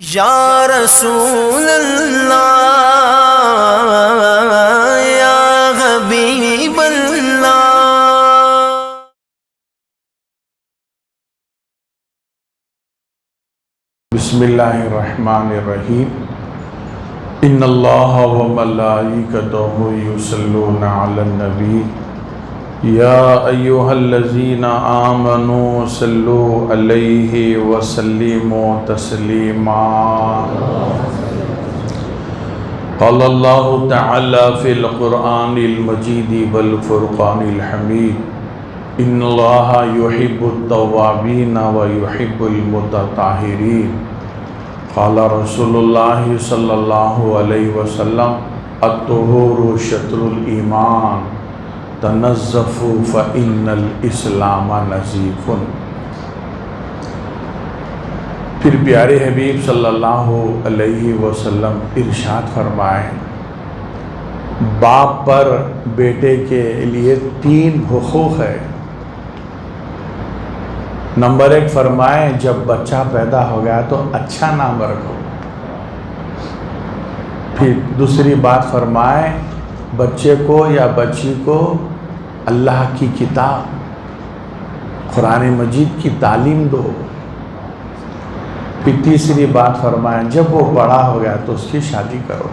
یا رسول اللہ یا حبیب اللہ۔ بسم اللہ الرحمن الرحیم۔ ان اللہ و ملائکتہ یصلون علی النبی یا ایہا الذین آمنوا صلوا علیہ وسلموا تسلیما۔ قال اللہ تعالی فی القرآن المجید والفرقان الحمید۔ ان اللہ یحب التوابین ویحب المتطہرین۔ قال رسول اللہ صلی اللہ علیہ وسلم الطہور شطر الایمان تنظفوا فإن الاسلام نظیف۔ پھر پیارے حبیب صلی اللہ علیہ وسلم ارشاد فرمائے، باپ پر بیٹے کے لیے 3 حقوق ہے۔ نمبر 1 فرمائے جب بچہ پیدا ہو گیا تو اچھا نام رکھو۔ پھر دوسری بات فرمائے بچے کو یا بچی کو اللہ کی کتاب قرآن مجید کی تعلیم دو۔ پھر تیسری بات فرمائے جب وہ بڑا ہو گیا تو اس کی شادی کرو۔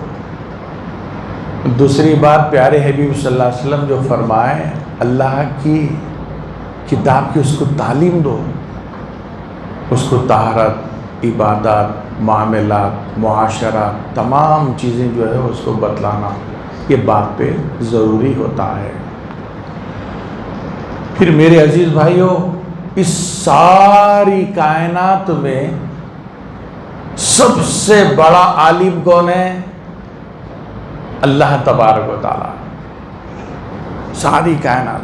دوسری بات پیارے حبیب صلی اللہ علیہ وسلم جو فرمائے اللہ کی کتاب کی اس کو تعلیم دو، اس کو طہارت، عبادات، معاملات، معاشرات، تمام چیزیں جو ہے اس کو بتلانا یہ باپ پہ ضروری ہوتا ہے۔ پھر میرے عزیز بھائیوں، اس ساری کائنات میں سب سے بڑا عالم کون ہے؟ اللہ تبارک و تعالیٰ۔ ساری کائنات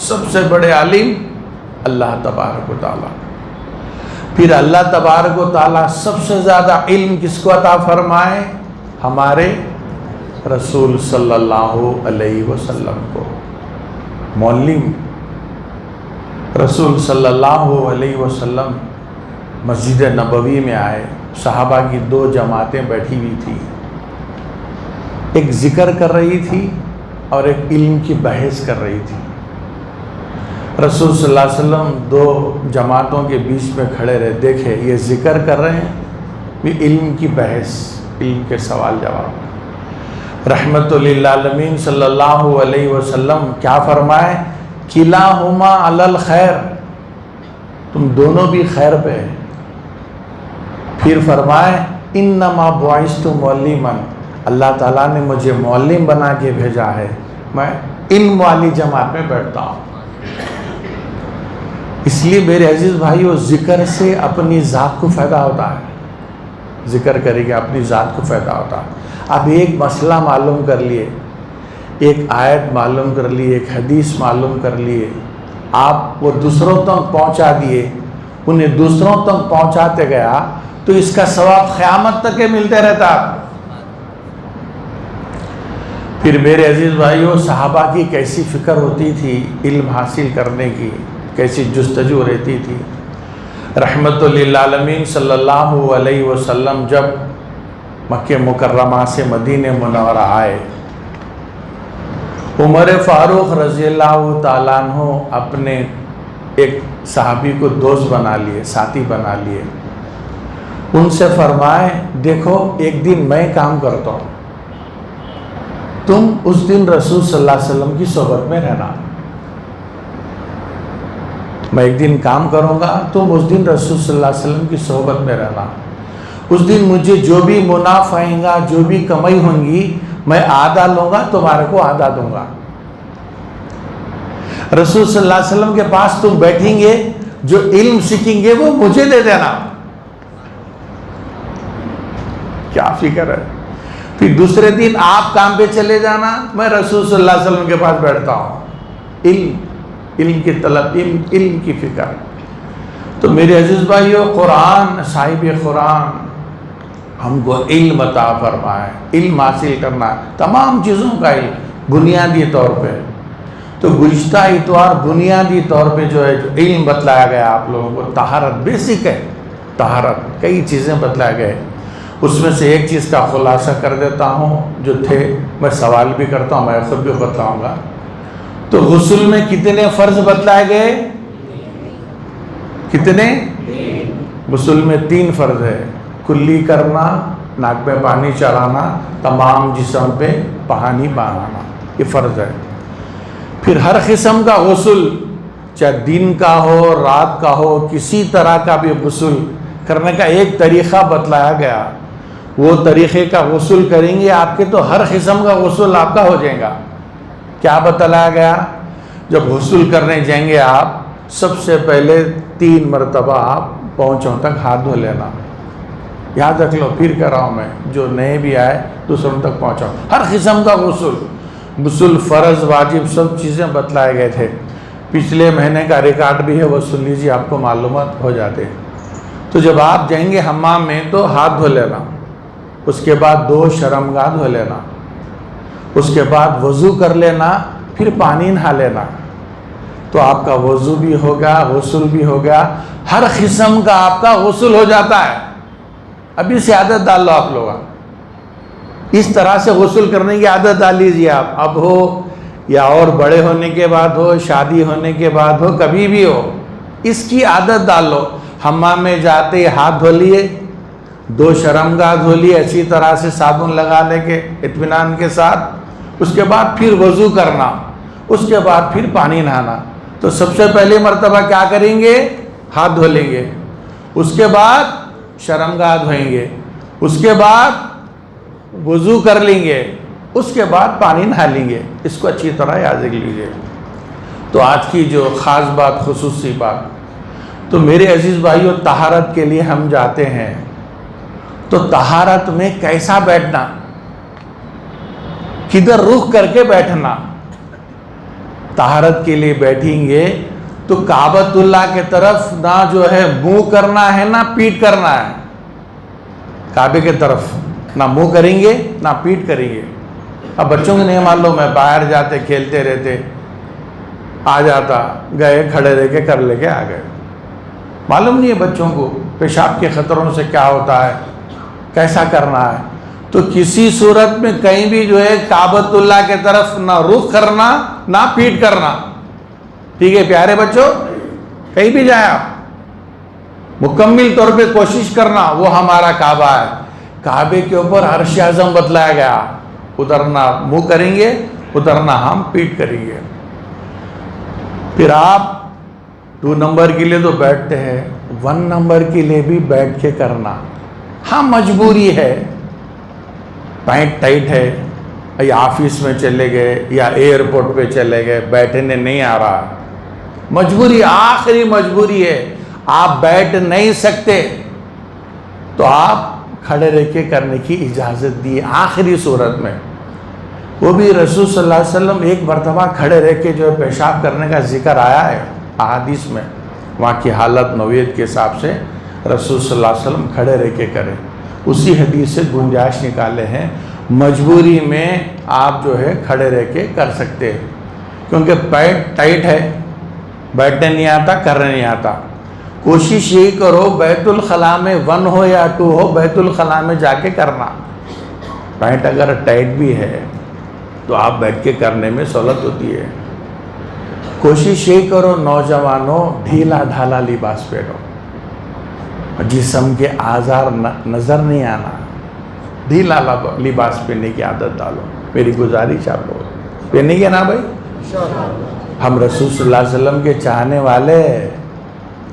سب سے بڑے عالم اللہ تبارک و تعالیٰ۔ پھر اللہ تبارک و تعالیٰ سب سے زیادہ علم کس کو عطا فرمائے؟ ہمارے رسول صلی اللہ علیہ وسلم کو۔ معلم رسول صلی اللہ علیہ وسلم مسجد نبوی میں آئے، صحابہ کی 2 جماعتیں بیٹھی ہوئی تھی، ایک ذکر کر رہی تھی اور ایک علم کی بحث کر رہی تھی۔ رسول صلی اللہ علیہ وسلم 2 جماعتوں کے بیچ میں کھڑے رہے، دیکھے یہ ذکر کر رہے ہیں، یہ علم کی بحث، علم کے سوال جواب۔ رحمت للعالمین صلی اللہ علیہ وسلم کیا فرمائے؟ کلاہما علی الخیر، تم دونوں بھی خیر پہ ہیں۔ پھر فرمائے انما بعثت معلما، اللہ تعالیٰ نے مجھے معلم بنا کے بھیجا ہے، میں علم والی جماعت میں بیٹھتا ہوں۔ اس لیے میرے عزیز بھائیو، ذکر سے اپنی ذات کو فائدہ ہوتا ہے، ذکر کرے گا اپنی ذات کو فائدہ ہوتا ہے۔ اب ایک مسئلہ معلوم کر لیے، ایک آیت معلوم کر لیے، ایک حدیث معلوم کر لیے، آپ وہ دوسروں تک پہنچا دیے، انہیں دوسروں تک پہنچاتے گیا تو اس کا ثواب قیامت تک ملتے رہتا۔ پھر میرے عزیز بھائیوں، صحابہ کی کیسی فکر ہوتی تھی علم حاصل کرنے کی، کیسی جستجو رہتی تھی۔ رحمت للعالمین صلی اللہ علیہ وسلم جب مکہ مکرمہ سے مدینہ منورہ آئے، عمر فاروق رضی اللہ تعالیٰ عنہ اپنے ایک صحابی کو دوست بنا لیے، ساتھی بنا لیے۔ ان سے فرمائے دیکھو ایک دن میں کام کرتا ہوں، تم اس دن رسول صلی اللہ علیہ وسلم کی صحبت میں رہنا۔ میں ایک دن کام کروں گا، تم اس دن رسول صلی اللہ علیہ وسلم کی صحبت میں رہنا۔ اس دن مجھے جو بھی منافع آئے گا، جو بھی کمائی ہوں گی، میں آدھا لوں گا، تمہارے کو آدھا دوں گا۔ رسول صلی اللہ علیہ وسلم کے پاس تم بیٹھیں گے، جو علم سیکھیں گے وہ مجھے دے دینا۔ کیا فکر ہے؟ پھر دوسرے دن آپ کام پہ چلے جانا، میں رسول صلی اللہ علیہ وسلم کے پاس بیٹھتا ہوں۔ علم کی طلب، علم کی فکر۔ تو میرے عزیز بھائیو، قرآن، صاحب قرآن ہم کو علم عطا فرمائے، علم حاصل کرنا، تمام چیزوں کا علم بنیادی طور پہ۔ تو گزشتہ اتوار بنیادی طور پہ جو ہے جو علم بتلایا گیا آپ لوگوں کو، طہارت بیسک ہے، طہارت کئی چیزیں بتلائے گئے۔ اس میں سے ایک چیز کا خلاصہ کر دیتا ہوں جو تھے، میں سوال بھی کرتا ہوں، میں خود بھی بتاؤں گا۔ تو غسل میں کتنے فرض بتلائے گئے؟ کتنے؟ غسل میں 3 فرض ہے، کلی کرنا، ناک میں پانی چڑھانا، تمام جسم پہ پانی بہانا، یہ فرض ہے۔ پھر ہر قسم کا غسل، چاہے دن کا ہو رات کا ہو، کسی طرح کا بھی غسل کرنے کا ایک طریقہ بتلایا گیا، وہ طریقے کا غسل کریں گے آپ کے تو ہر قسم کا غسل آپ کا ہو جائے گا۔ کیا بتلایا گیا؟ جب غسل کرنے جائیں گے آپ، سب سے پہلے 3 مرتبہ آپ پہنچوں تک ہاتھ دھو لینا، یاد رکھ لو، پھر کر رہا ہوں میں، جو نئے بھی آئے دوسروں تک پہنچاؤ۔ ہر قسم کا غسل فرض واجب سب چیزیں بتلائے گئے تھے، پچھلے مہینے کا ریکارڈ بھی ہے، وہ سن لیجیے، آپ کو معلومات ہو جاتے۔ تو جب آپ جائیں گے حمام میں تو ہاتھ دھو لینا، اس کے بعد 2 شرمگاہ دھو لینا، اس کے بعد وضو کر لینا، پھر پانی نہا لینا، تو آپ کا وضو بھی ہوگا، غسل بھی ہوگا، ہر قسم کا آپ کا غسل ہو جاتا ہے۔ ابھی سے عادت ڈال لو آپ لوگ، اس طرح سے غسل کرنے کی عادت ڈال لیجیے آپ، اب ہو یا اور بڑے ہونے کے بعد ہو، شادی ہونے کے بعد ہو، کبھی بھی ہو، اس کی عادت ڈال لو۔ حمام میں جاتے ہاتھ دھو لیے، 2 شرمگاہ دھو لیے، اچھی طرح سے صابن لگا لے کے اطمینان کے ساتھ، اس کے بعد پھر وضو کرنا، اس کے بعد پھر پانی نہانا۔ تو سب سے پہلے مرتبہ کیا کریں گے؟ ہاتھ دھو لیں گے، اس کے بعد شرمگاہ دھوئیں گے، اس کے بعد وضو کر لیں گے، اس کے بعد پانی نہا لیں گے۔ اس کو اچھی طرح یاد رکھ لیجیے۔ تو آج کی جو خاص بات، خصوصی بات، تو میرے عزیز بھائیوں، طہارت کے لیے ہم جاتے ہیں، تو طہارت میں کیسا بیٹھنا، کدھر رخ کر کے بیٹھنا۔ طہارت کے لیے بیٹھیں گے تو کعبۃ اللہ کے طرف نہ جو ہے منہ کرنا ہے نہ پیٹ کرنا ہے، کعبے کے طرف نہ منہ کریں گے نہ پیٹ کریں گے۔ اب بچوں کو نہیں معلوم، میں باہر جاتے کھیلتے رہتے، آ جاتا، گئے کھڑے رہ کے کر لے کے آ گئے، معلوم نہیں ہے بچوں کو پیشاب کے خطروں سے کیا ہوتا ہے، کیسا کرنا ہے۔ تو کسی صورت میں کہیں بھی جو ہے کعبۃ اللہ کے طرف نہ رخ کرنا نہ پیٹ کرنا، ٹھیک ہے پیارے بچوں؟ کہیں بھی جائیں آپ، مکمل طور پہ کوشش کرنا، وہ ہمارا کعبہ ہے، کعبے کے اوپر عرش اعظم بتلایا گیا، ادھر نہ منہ کریں گے، ادھر نہ ہم پیٹ کریں گے۔ پھر آپ 2 نمبر کے لیے تو بیٹھتے ہیں، 1 نمبر کے لیے بھی بیٹھ کے کرنا، ہاں مجبوری ہے، پینٹ ٹائٹ ہے، یا آفس میں چلے گئے یا ایئرپورٹ پہ چلے گئے، بیٹھنے نہیں آ رہا، مجبوری، آخری مجبوری ہے، آپ بیٹھ نہیں سکتے تو آپ کھڑے رہ کے کرنے کی اجازت دی آخری صورت میں۔ وہ بھی رسول صلی اللہ علیہ وسلم ایک مرتبہ کھڑے رہ کے جو ہے پیشاب کرنے کا ذکر آیا ہے احادیث میں، وہاں کی حالت نوعیت کے حساب سے رسول صلی اللہ علیہ وسلم کھڑے رہ کے کرے، اسی حدیث سے گنجائش نکالے ہیں، مجبوری میں آپ جو ہے کھڑے رہ کے کر سکتے ہیں، کیونکہ پیٹ ٹائٹ ہے، بیٹھنے نہیں آتا، کرنے نہیں آتا۔ کوشش یہی کرو بیت الخلاء میں 1 ہو یا 2 ہو، بیت الخلاء میں جا کے کرنا، پینٹ اگر ٹائٹ بھی ہے تو آپ بیٹھ کے کرنے میں سہولت ہوتی ہے۔ کوشش یہی کرو نوجوانوں، ڈھیلا ڈھالا لباس پہنو، جسم کے آزار نظر نہیں آنا، ڈھیلا لباس پہننے کی عادت ڈالو، میری گزارش آپ لوگ پہنیں گے نا بھائی؟ ہم رسول صلی اللہ علیہ وسلم کے چاہنے والے،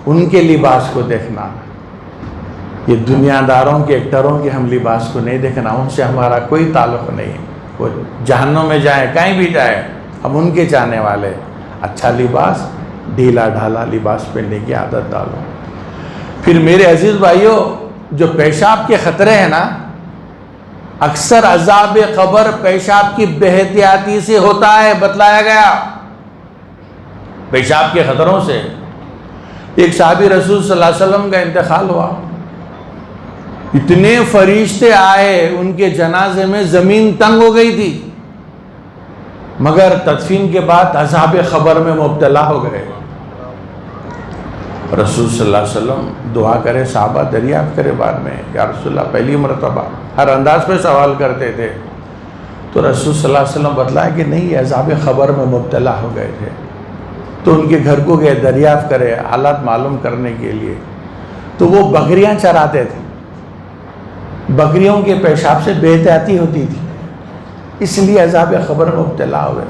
ان کے لباس کو دیکھنا، یہ دنیا داروں کے ایکٹروں کے ہم لباس کو نہیں دیکھنا، ان سے ہمارا کوئی تعلق نہیں، وہ جہنم میں جائیں کہیں بھی جائیں، ہم ان کے چاہنے والے۔ اچھا لباس، ڈھیلا ڈھالا لباس پہننے کی عادت ڈالو۔ پھر میرے عزیز بھائیوں، جو پیشاب کے خطرے ہیں نا، اکثر عذاب قبر پیشاب کی بے احتیاطی سے ہوتا ہے، بتلایا گیا، پیشاب کے خطروں سے۔ ایک صحابی رسول صلی اللہ علیہ وسلم کا انتقال ہوا، اتنے فرشتے آئے ان کے جنازے میں، زمین تنگ ہو گئی تھی، مگر تدفین کے بعد عذاب قبر میں مبتلا ہو گئے۔ رسول صلی اللہ علیہ وسلم دعا کرے، صحابہ دریافت کرے بعد میں، یا رسول اللہ پہلی مرتبہ ہر انداز پہ سوال کرتے تھے، تو رسول صلی اللہ علیہ وسلم بتلایا کہ نہیں، یہ عذاب خبر میں مبتلا ہو گئے تھے، تو ان کے گھر کو گئے دریافت کرے حالات معلوم کرنے کے لیے، تو وہ بکریاں چراتے تھے، بکریوں کے پیشاب سے بے احتیاطی ہوتی تھی، اس لیے عذاب خبر میں مبتلا ہوئے۔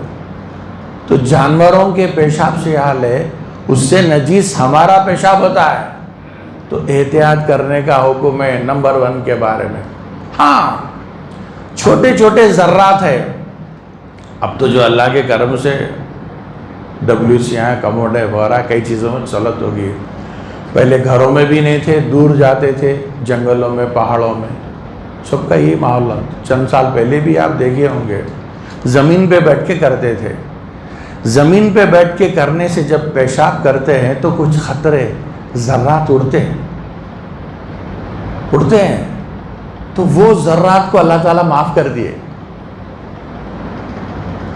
تو جانوروں کے پیشاب سے حال ہے، اس سے نجیس ہمارا پیشاب ہوتا ہے، تو احتیاط کرنے کا حکم ہے نمبر 1 کے بارے میں۔ ہاں چھوٹے چھوٹے ذرات ہیں، اب تو جو اللہ کے کرم سے WC کموڈ وغیرہ کئی چیزوں میں سہولت ہوگی، پہلے گھروں میں بھی نہیں تھے، دور جاتے تھے جنگلوں میں پہاڑوں میں، سب کا یہی ماحول ہے۔ چند سال پہلے بھی آپ دیکھے ہوں گے زمین پہ بیٹھ کے کرتے تھے، زمین پہ بیٹھ کے کرنے سے جب پیشاب کرتے ہیں تو کچھ خطرے ذرات اڑتے ہیں، تو وہ ذرات کو اللہ تعالیٰ معاف کر دیے،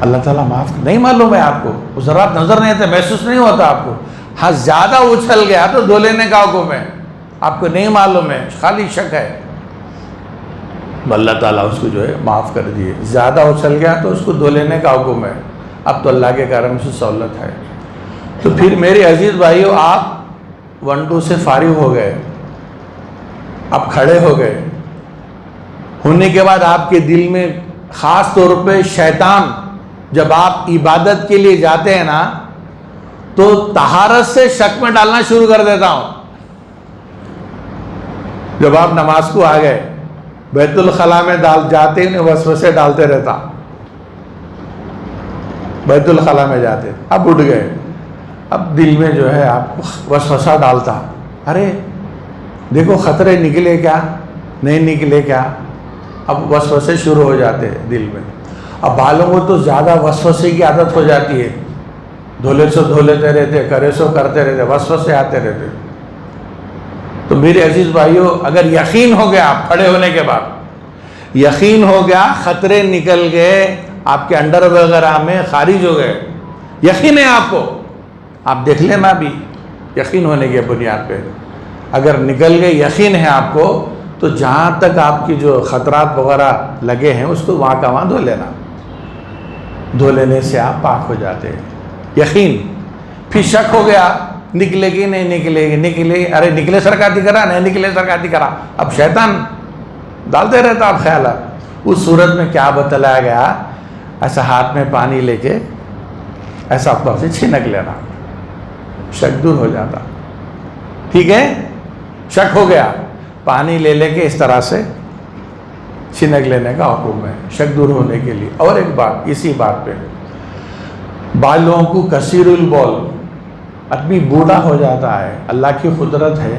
اللہ تعالیٰ معاف نہیں معلوم ہے آپ کو، وہ ذرات نظر نہیں آتے، محسوس نہیں ہوتا آپ کو، ہاں زیادہ اچھل گیا تو دھو لینے کا حکم ہے، آپ کو نہیں معلوم ہے، خالی شک ہے، اللہ تعالیٰ اس کو جو ہے معاف کر دیے، زیادہ اچھل گیا تو اس کو دھو لینے کا حکم ہے، اب تو اللہ کے کرم سے سہولت ہے۔ تو پھر میرے عزیز بھائیو، آپ 1-2 سے فارغ ہو گئے، آپ کھڑے ہو گئے، ہونے کے بعد آپ کے دل میں خاص طور پہ شیطان جب آپ عبادت کے لیے جاتے ہیں نا تو طہارت سے شک میں ڈالنا شروع کر دیتا ہوں۔ جب آپ نماز کو آ گئے، بیت الخلاء میں جاتے ہیں وسوسے ڈالتے رہتا، بیت الخلاء میں جاتے، اب اٹھ گئے، اب دل میں جو ہے آپ کو وسوسہ ڈالتا، ارے دیکھو خطرے نکلے کیا نہیں نکلے کیا، اب وسوسے شروع ہو جاتے ہیں دل میں۔ اب بالوں کو تو زیادہ وسوسے کی عادت ہو جاتی ہے، دھولے سو دھو لیتے رہتے، کرے سو کرتے رہتے، وسوسے آتے رہتے۔ تو میرے عزیز بھائیو، اگر یقین ہو گیا آپ کھڑے ہونے کے بعد، یقین ہو گیا خطرے نکل گئے آپ کے انڈر وغیرہ میں خارج ہو گئے، یقین ہے آپ کو، آپ دیکھ لینا بھی یقین ہونے کی بنیاد پہ، اگر نکل گئے یقین ہے آپ کو، تو جہاں تک آپ کی جو خطرات وغیرہ لگے ہیں اس کو وہاں کا وہاں دھو لینا، دھو لینے سے آپ پاک ہو جاتے ہیں، یقین۔ پھر شک ہو گیا نکلے گی نہیں نکلے گی، نکلے ارے نکلے سرکاتی کرا نہیں نکلے سرکاتی کرا، اب شیطان ڈالتے رہتا آپ خیالات۔ اس صورت میں کیا بتلایا گیا، ایسا ہاتھ میں پانی لے کے ایسا اوپر سے چھنک لینا، شک دور ہو جاتا، ٹھیک ہے، شک ہو گیا، پانی لے لے کے اس طرح سے چھنک لینے کا حکم ہے شک دور ہونے کے لیے۔ اور ایک بات اسی بات پہ، بعض لوگوں کو کثیر البول، آدمی بوڑھا ہو جاتا ہے، اللہ کی قدرت ہے،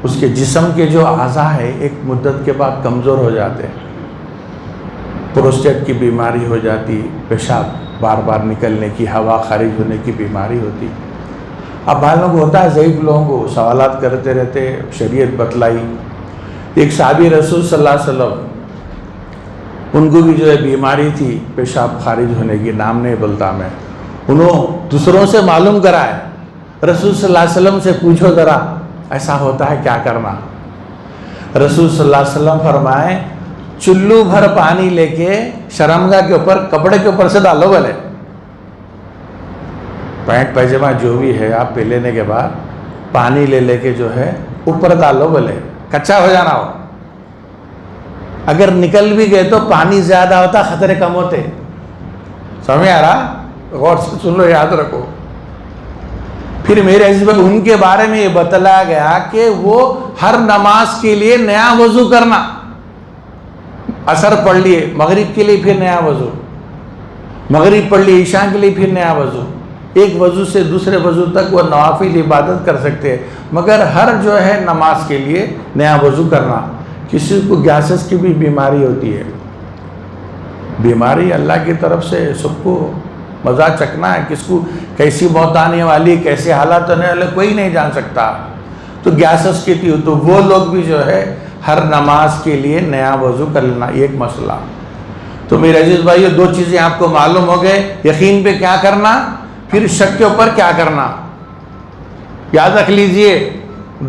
اس کے جسم کے جو اعضاء ہے ایک مدت کے بعد کمزور ہو جاتے ہیں، پروسٹیٹ کی بیماری ہو جاتی، پیشاب بار بار نکلنے کی، ہوا خارج ہونے کی بیماری ہوتی۔ اب بعض لوگوں کو ہوتا ہے، ضعیف لوگوں کو سوالات کرتے رہتے، شریعت بتلائی۔ ایک صحابی رسول صلی اللہ علیہ وسلم، ان کو بھی جو ہے بیماری تھی پیشاب خارج ہونے کی، نام نہیں بولتا میں، انہوں دوسروں سے معلوم کرائے، رسول صلی اللہ علیہ وسلم سے پوچھو ذرا ایسا ہوتا ہے کیا کرنا۔ رسول صلی اللہ علیہ وسلم فرمائے، چلو بھر پانی لے کے شرمگاہ کے اوپر، کپڑے کے اوپر سے ڈالو، بھلے پینٹ پیجامہ جو بھی ہے آپ پہ لینے کے بعد پانی لے لے کے جو ہے اوپر ڈالو، بھلے کچا ہو جانا ہو، اگر نکل بھی گئے تو پانی زیادہ ہوتا، خطرے کم ہوتے۔ سمجھ آ رہا؟ غور سے سن لو، یاد رکھو۔ پھر میرے عزیز بھائی، ان کے بارے میں یہ بتلایا گیا کہ وہ ہر نماز کے لیے نیا وضو کرنا، عصر پڑھ لیے مغرب کے لیے پھر نیا وضو، مغرب پڑھ لیے عشاء کے لیے پھر نیا وضو، ایک وضو سے دوسرے وضو تک وہ نوافل عبادت کر سکتے ہیں، مگر ہر جو ہے نماز کے لیے نیا وضو کرنا۔ کسی کو گیسز کی بھی بیماری ہوتی ہے، بیماری اللہ کی طرف سے سب کو مزہ چکنا ہے، کس کو کیسی موت آنے والی، کیسے حالات ہونے والے کوئی نہیں جان سکتا، تو گیسز کی تھی، تو وہ لوگ بھی جو ہے ہر نماز کے لیے نیا وضو کر لینا، یہ ایک مسئلہ۔ تو میرے عزیز بھائیو، دو چیزیں آپ کو معلوم ہو گئے، یقین پہ کیا کرنا، پھر شک کے اوپر کیا کرنا۔ یاد رکھ لیجئے،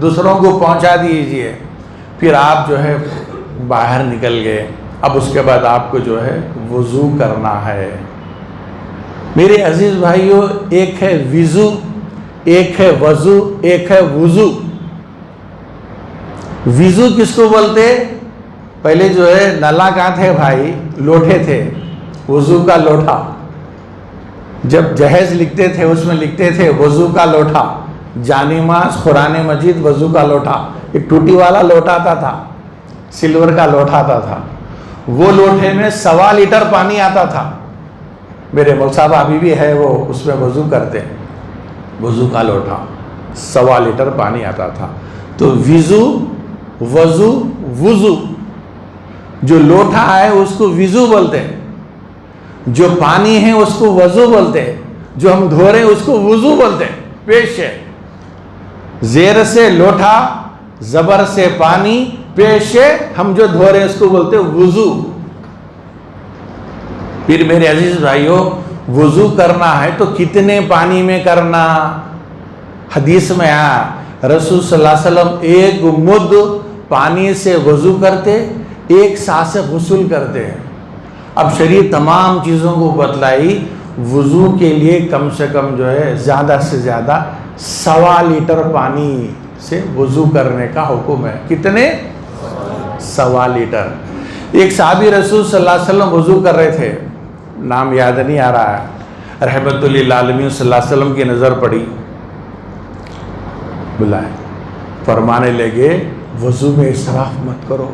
دوسروں کو پہنچا دیجئے۔ پھر آپ جو ہے باہر نکل گئے۔ اب اس کے بعد آپ کو جو ہے وضو کرنا ہے۔ میرے عزیز بھائیوں، ایک ہے وضو، ایک ہے وضو، ایک ہے وضو۔ وضو کس کو بولتے؟ پہلے جو ہے نلا کہاں تھے بھائی؟ لوٹے تھے، وضو کا لوٹا۔ جب جہیز لکھتے تھے اس میں لکھتے تھے وضو کا لوٹا، جانماز قرآن مجید وضو کا لوٹا۔ ایک ٹوٹی والا لوٹا آتا تھا، سلور کا لوٹا آتا تھا، وہ لوٹے میں 1.25 لیٹر پانی آتا تھا۔ میرے مول صاحب ابھی بھی ہے، وہ اس میں وضو کرتے، وضو کا لوٹا 1.25 لیٹر پانی آتا تھا۔ تو وضو، وضو، وضو، جو لوٹا ہے اس کو وضو بولتے، جو پانی ہے اس کو وضو بولتے، جو ہم دھو رہے ہیں اس کو وضو بولتے۔ پیش ہے، زیر سے لوٹا، زبر سے پانی، پیش ہے ہم جو دھو رہے ہیں اس کو بولتے وضو۔ پھر میرے عزیز بھائیوں، وضو کرنا ہے تو کتنے پانی میں کرنا؟ حدیث میں آیا رسول صلی اللہ علیہ وسلم ایک مد پانی سے وضو کرتے، ایک سا سے غسل کرتے ہیں۔ اب شریعت تمام چیزوں کو بتلائی، وضو کے لیے کم سے کم جو ہے زیادہ سے زیادہ 1.25 لیٹر پانی سے وضو کرنے کا حکم ہے۔ کتنے؟ 1.25 لیٹر۔ ایک صحابی رسول صلی اللہ علیہ وسلم وضو کر رہے تھے، نام یاد نہیں آ رہا ہے، رحمت للعالمین صلی اللہ علیہ وسلم کی نظر پڑی، بلائے، فرمانے لگے وضو میں اسراف مت کرو۔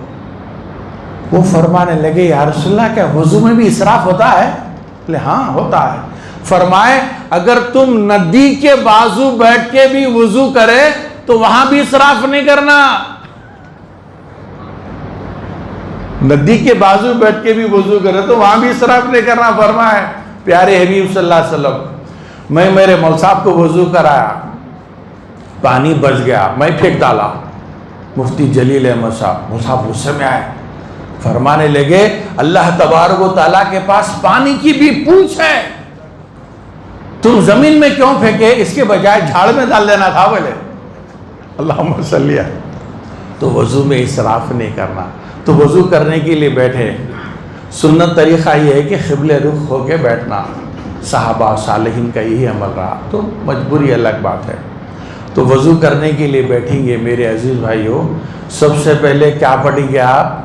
وہ فرمانے لگے یا رسول اللہ کیا وضو میں بھی اسراف ہوتا ہے؟ بولے ہاں ہوتا ہے۔ فرمائے اگر تم ندی کے بازو بیٹھ کے بھی وضو کرے تو وہاں بھی اسراف نہیں کرنا۔ ندی کے بازو بیٹھ کے بھی وضو کرے تو وہاں بھی اسراف نہیں کرنا۔ فرمائے پیارے حبیب صلی اللہ علیہ وسلم، میں میرے مول صاحب کو وضو کرایا، پانی بچ گیا، میں پھینک ڈالا۔ مفتی جلیل احمد صاحب، مول صاحب غصے میں آئے، فرمانے لگے اللہ تبارک و تعالیٰ کے پاس پانی کی بھی پوچھ ہے، تم زمین میں کیوں پھینکے؟ اس کے بجائے جھاڑ میں ڈال دینا تھا۔ بولے اللہم صلی اللہ۔ تو وضو میں اسراف نہیں کرنا۔ تو وضو کرنے کے لیے بیٹھے، سنت طریقہ یہ ہے کہ قبل رخ ہو کے بیٹھنا، صحابہ صالحین کا یہی عمل رہا، تو مجبوری الگ بات ہے۔ تو وضو کرنے کے لیے بیٹھیں گے میرے عزیز بھائیوں، سب سے پہلے کیا پڑھیں گے آپ؟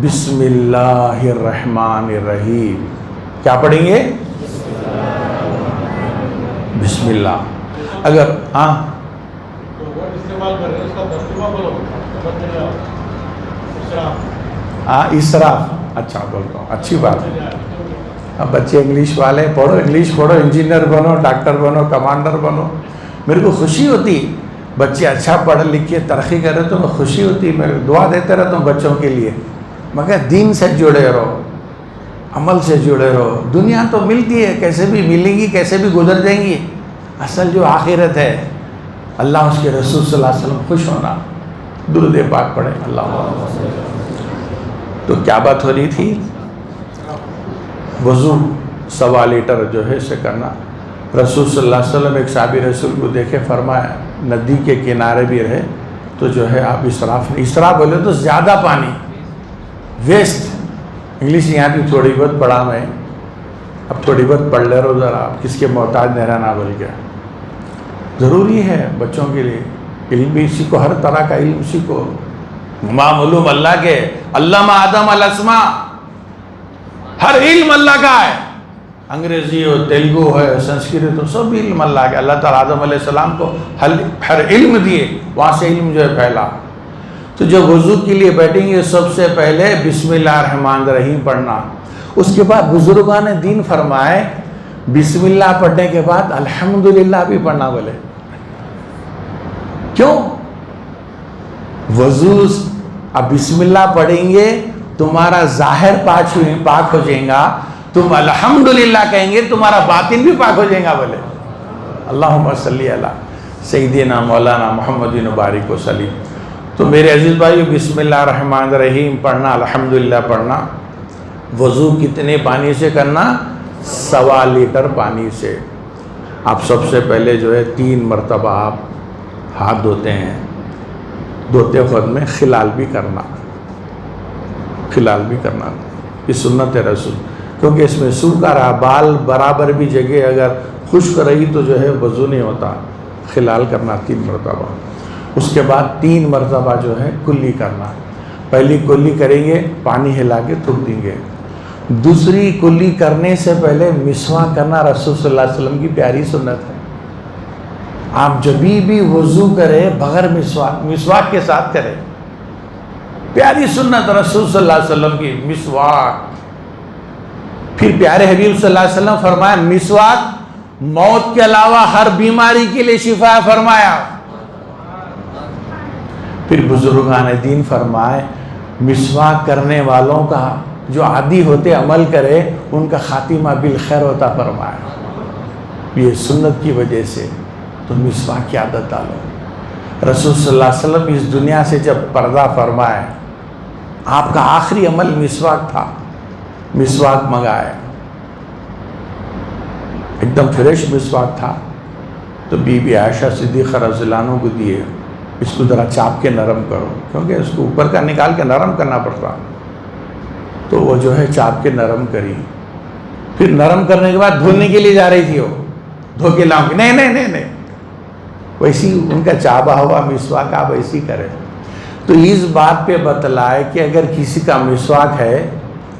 بسم اللہ الرحمن الرحیم۔ کیا پڑھیں گے؟ بسم اللہ۔ اگر ہاں اسراف، اچھا بولتا ہوں، اچھی بات ہے۔ اب بچے انگلش والے، پڑھو انگلش پڑھو، انجینئر بنو، ڈاکٹر بنو، کمانڈر بنو۔ میرے کو خوشی ہوتی بچے اچھا پڑھ لکھ کے ترقی کرے تو میں خوشی ہوتی، میں دعا دیتے رہتا ہوں بچوں کے لیے، مگر دین سے جڑے رہو، عمل سے جڑے رہو۔ دنیا تو ملتی ہے، کیسے بھی ملیں گی، کیسے بھی گزر جائیں گی، اصل جو آخرت ہے اللہ اس کے رسول صلی اللہ علیہ وسلم خوش ہونا۔ درود پاک پڑھیں اللہ۔ تو کیا بات ہو رہی تھی؟ وضو 1.25 لیٹر جو ہے اسے کرنا۔ رسول صلی اللہ علیہ وسلم ایک صحابی رسول کو دیکھے، فرمایا ندی کے کنارے بھی رہے تو جو ہے آپ اسراف نہیں، اسراف بولے تو زیادہ پانی، ویسٹ، انگلش یہاں بھی تھوڑی بہت پڑھا میں، اب تھوڑی بہت پڑھ لے رہو ذرا، کس کے محتاج نہیں رہنا بول کے۔ ضروری ہے بچوں کے لیے علم بھی سیکھو، ہر طرح کا علم سیکھو۔ امام علوم اللہ کے، علامہ آدم الاسماء، ہر علم اللہ کا ہے، انگریزی ہو، تیلگو ہے، سنسکرت ہو، سب علم اللہ کے۔ اللہ تعالیٰ آدم علیہ السلام کو ہر علم دیے، وہاں سے علم جو ہے پھیلا۔ تو جب وضو کے لیے بیٹھیں گے سب سے پہلے بسم اللہ الرحمن الرحیم پڑھنا۔ اس کے بعد بزرگان دین فرمائے بسم اللہ پڑھنے کے بعد الحمدللہ بھی پڑھنا۔ بولے کیوں؟ وضو اب بسم اللہ پڑھیں گے تمہارا ظاہر پاک ہو جائے گا، تم الحمدللہ کہیں گے تمہارا باطن بھی پاک ہو جائے گا۔ بولے اللہم صلی علی سیدنا مولانا محمد مبارک وسلم۔ تو میرے عزیز بھائی، بسم اللہ الرحمن الرحیم پڑھنا، الحمدللہ پڑھنا۔ وضو کتنے پانی سے کرنا؟ 1.25 لیٹر پانی سے۔ آپ سب سے پہلے جو ہے 3 مرتبہ آپ ہاتھ دھوتے ہیں، دھوتے وقت میں خلال بھی کرنا، یہ سنت رسول، کیونکہ اس میں سوکھا رہا، بال برابر بھی جگہ اگر خشک رہی تو جو ہے وضو نہیں ہوتا، خلال کرنا 3 مرتبہ، اس کے بعد 3 مرتبہ جو ہے کلی کرنا، پہلی کلی کریں گے پانی ہلا کے تھوک دیں گے، دوسری کلی کرنے سے پہلے مسواک کرنا رسول صلی اللہ علیہ وسلم کی پیاری سنت ہے، آپ جب بھی وضو کریں بغیر مسواک کے ساتھ کریں، پیاری سنت رسول صلی اللہ علیہ وسلم کی مسواک۔ پھر پیارے حبیب صلی اللہ علیہ وسلم فرمایا مسواک موت کے علاوہ ہر بیماری کے لیے شفا فرمایا۔ پھر بزرگان دین فرمائے مسواک کرنے والوں کا جو عادی ہوتے عمل کرے ان کا خاتمہ بالخیر ہوتا فرمایا، یہ سنت کی وجہ سے تو مسواک کی عادت ڈالو۔ رسول صلی اللہ علیہ وسلم اس دنیا سے جب پردہ فرمائے آپ کا آخری عمل مسواک تھا، مسواک منگائے، ایک دم فریش مسواک تھا، تو بی بی عائشہ صدیقہ رضی اللہ عنہ کو دیے، اس کو ذرا چاپ کے نرم کرو، کیونکہ اس کو اوپر کا نکال کے نرم کرنا پڑتا، تو وہ جو ہے چاپ کے نرم کری، پھر نرم کرنے کے بعد دھونے کے لیے جا رہی تھی، وہ دھو کے لاؤں گی، نہیں ویسی ان کا چابا ہوا مسواک آپ ایسی کریں۔ تو اس بات پہ بتلائے کہ اگر کسی کا مسواک ہے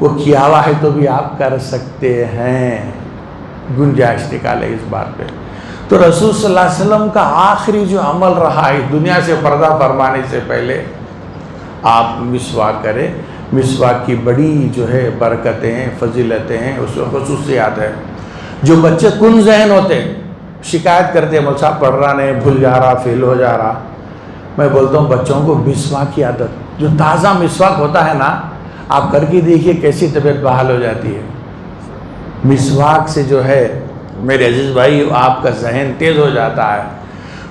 وہ کیا ہوا ہے تو بھی آپ کر سکتے ہیں، گنجائش نکالے اس بات پہ۔ تو رسول صلی اللہ علیہ وسلم کا آخری جو عمل رہا ہے دنیا سے پردہ فرمانے سے پہلے آپ مسواک کریں، مسواک کی بڑی جو ہے برکتیں ہیں، فضیلتیں ہیں، اس میں خصوصیات ہے۔ جو بچے کن ذہن ہوتے شکایت کرتے ہیں مولوی صاحب پڑھ رہا نہیں، بھول جا رہا، فیل ہو جا رہا، میں بولتا ہوں بچوں کو مسواک کی عادت، جو تازہ مسواک ہوتا ہے نا آپ کر کے دیکھیے کیسی طبیعت بحال ہو جاتی ہے۔ مسواک سے جو ہے میرے عزیز بھائی آپ کا ذہن تیز ہو جاتا ہے۔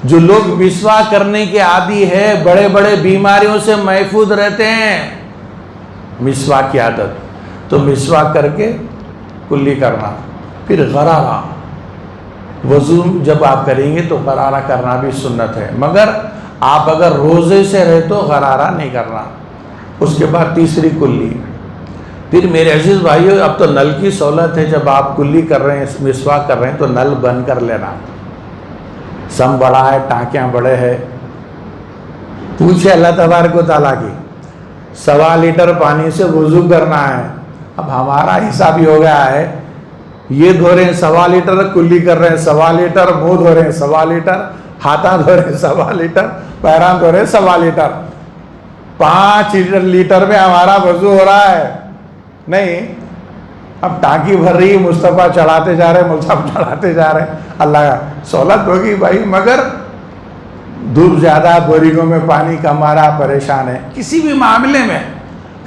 جو لوگ مسواک کرنے کے عادی ہے بڑے بڑے بیماریوں سے محفوظ رہتے ہیں، مسواک کی عادت۔ تو مسواک کر کے کلی کرنا، پھر غرارہ، وضو جب آپ کریں گے تو غرارہ کرنا بھی سنت ہے، مگر آپ اگر روزے سے رہے تو غرارہ نہیں کرنا۔ اس کے بعد تیسری کلی۔ پھر میرے عزیز بھائیو اب تو نل کی سہولت ہے، جب آپ کلی کر رہے ہیں مسواک کر رہے ہیں تو نل بند کر لینا، سم بڑا ہے، ٹانکیاں بڑے ہیں، پوچھے اللہ تبارک و تعالیٰ کی 1.25 لیٹر پانی سے وضو کرنا ہے، اب ہمارا حساب ہی ہو گیا ہے، یہ دھو رہے ہیں 1.25 لیٹر، کلی کر رہے ہیں 1.25 لیٹر، منہ دھو رہے ہیں 1.25 لیٹر، ہاتھاں دھو رہے ہیں 1.25 لیٹر، پیران دھو رہے ہیں 1.25 لیٹر، 5 لیٹر میں ہمارا وضو ہو رہا ہے نہیں۔ اب ٹانکی بھر رہی، مصطفیٰ چڑھاتے جا رہے ہیں، ملصاحب چڑھاتے جا رہے ہیں، اللہ کا سہولت ہوگی بھائی، مگر دھوپ زیادہ، بوریگوں میں پانی کم آ رہا، پریشان ہے، کسی بھی معاملے میں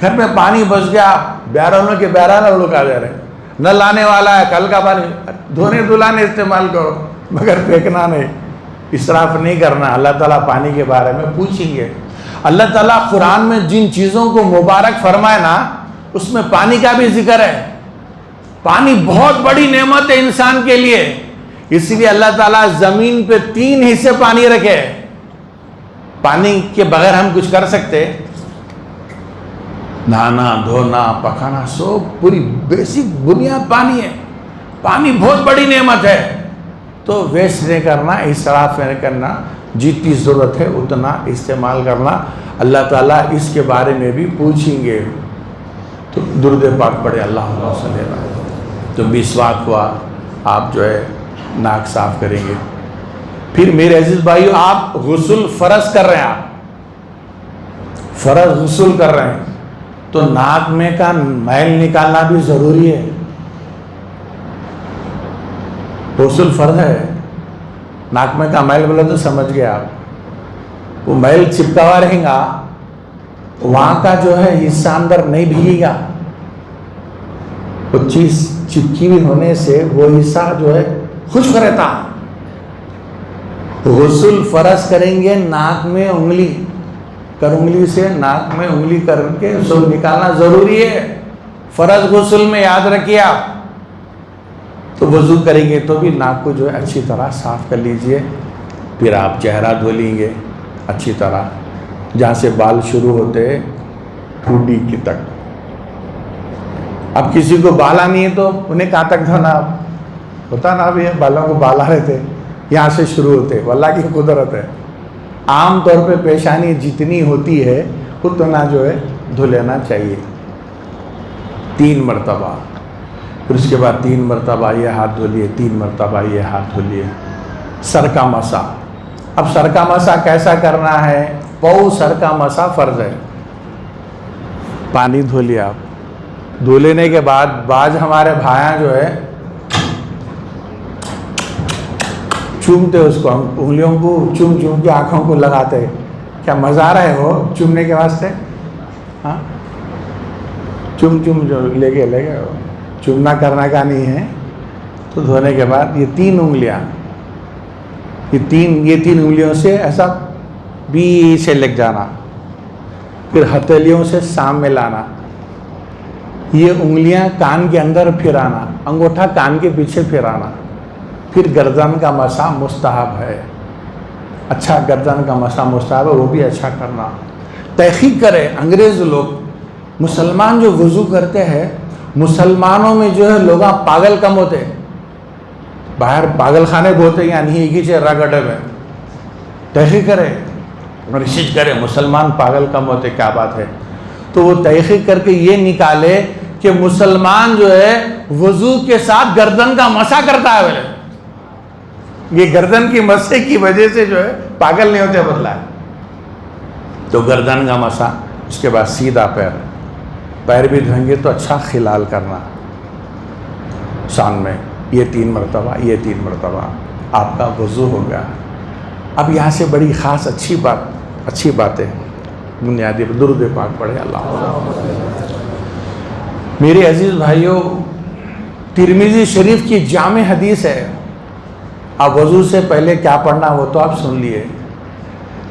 گھر میں پانی بچ گیا، بیرونوں کے بیرانہ لوگ آ جا رہے ہیں، نل آنے والا ہے، کل کا پانی دھونے دھلانے استعمال کرو، مگر پھینکنا نہیں، اسراف نہیں کرنا۔ اللہ تعالیٰ پانی کے بارے میں پوچھیں گے۔ اللہ تعالیٰ قرآن میں جن چیزوں کو مبارک فرمائے نا اس میں پانی کا بھی ذکر ہے۔ پانی بہت بڑی نعمت ہے انسان کے لیے، اس لیے اللہ تعالیٰ زمین پہ 3 حصے پانی رکھے۔ پانی کے بغیر ہم کچھ کر سکتے؟ نہانا، دھونا، پکانا، سب پوری بیسک بنیاد پانی ہے۔ پانی بہت بڑی نعمت ہے، تو ویسٹ نہیں کرنا، اسراف نہیں کرنا، جتنی ضرورت ہے اتنا استعمال کرنا۔ اللہ تعالیٰ اس کے بارے میں بھی پوچھیں گے۔ تو درود پاک پڑھے اللہم صلی اللہ علیہ وسلم۔ تو مسواک ہوا، آپ جو ہے ناک صاف کریں گے۔ پھر میرے عزیز بھائیو آپ غسل فرض کر رہے ہیں، آپ فرض غسل کر رہے ہیں تو ناک میں کا میل نکالنا بھی ضروری ہے۔ غسل فرض ہے، ناک میں کا میل بولے تو سمجھ گئے آپ، وہ میل چپکا ہوا رہے گا، وہاں کا جو ہے حصہ اندر نہیں بھیگے گا، وہ چیز چپکی ہوئی ہونے سے وہ حصہ جو ہے خشک رہتا۔ غسل فرض کریں گے ناک میں انگلی کر، انگلی سے ناک میں انگلی کر کے سب نکالنا ضروری ہے فرض غسل میں، یاد رکھیے آپ۔ تو وضو کریں گے تو بھی ناک کو جو ہے اچھی طرح صاف کر لیجئے، پھر آپ چہرہ دھو لیں گے اچھی طرح، جہاں سے بال شروع ہوتے ہیں ٹھوڈی کی تک. اب کسی کو بالا نہیں ہے تو انہیں کہاں تک دھونا؟ اب ہوتا نا، اب یہ بالوں کو بالا رہتے یہاں سے شروع ہوتے. واللہ کی قدرت ہے، عام طور پہ پیشانی جتنی ہوتی ہے اتنا جو ہے دھو لینا چاہیے 3 مرتبہ. پھر اس کے بعد 3 مرتبہ یہ ہاتھ دھو لیے، 3 مرتبہ یہ ہاتھ دھو لیے. سر کا مسح. اب سر کا مسح کیسا کرنا ہے؟ پاؤں سر کا مسح فرض ہے. پانی دھو لیا. آپ دھو لینے کے بعد بعض ہمارے بھائیاں جو ہے چومتے اس کو، انگلیوں کو چوم چوم کے آنکھوں کو لگاتے. کیا مزہ آ رہا ہے وہ چومنے کے واسطے؟ ہاں، چوم چوم جو لے گئے چومنا کرنا کا نہیں ہے. تو دھونے کے بعد یہ 3 انگلیاں، یہ تین انگلیوں سے ایسا بیچ سے لگ جانا، پھر ہتھیلیوں سے سامنے لانا، یہ انگلیاں کان کے اندر پھرانا، انگوٹھا کان کے پیچھے پھرانا. پھر گردن کا مسح مستحب ہے. اچھا، گردن کا مسح مستحب ہے، وہ بھی اچھا کرنا. تحقیق کرے انگریز لوگ، مسلمان جو وضو کرتے ہیں، مسلمانوں میں جو ہے لوگ پاگل کم ہوتے ہیں. باہر پاگل خانے بولتے یا نہیں ایک ہی چہرہ گڈے میں. تحقیق کرے، ریسرچ کرے، مسلمان پاگل کم ہوتے، کیا بات ہے. تو وہ تحقیق کر کے یہ نکالے کہ مسلمان جو ہے وضو کے ساتھ گردن کا مسح کرتا ہے. بولے یہ گردن کی مسح کی وجہ سے جو ہے پاگل نہیں ہوتے، بدلا ہے. تو گردن کا مسح. اس کے بعد سیدھا پیر بھی دھوئیں گے تو اچھا خلال کرنا شان میں. یہ 3 مرتبہ، یہ 3 مرتبہ آپ کا وضو ہو گیا. اب یہاں سے بڑی خاص اچھی باتیں بنیادی درود پاک پڑھے. اللہ میرے عزیز بھائیوں، ترمذی شریف کی جامع حدیث ہے. اب وضو سے پہلے کیا پڑھنا وہ تو آپ سن لیے.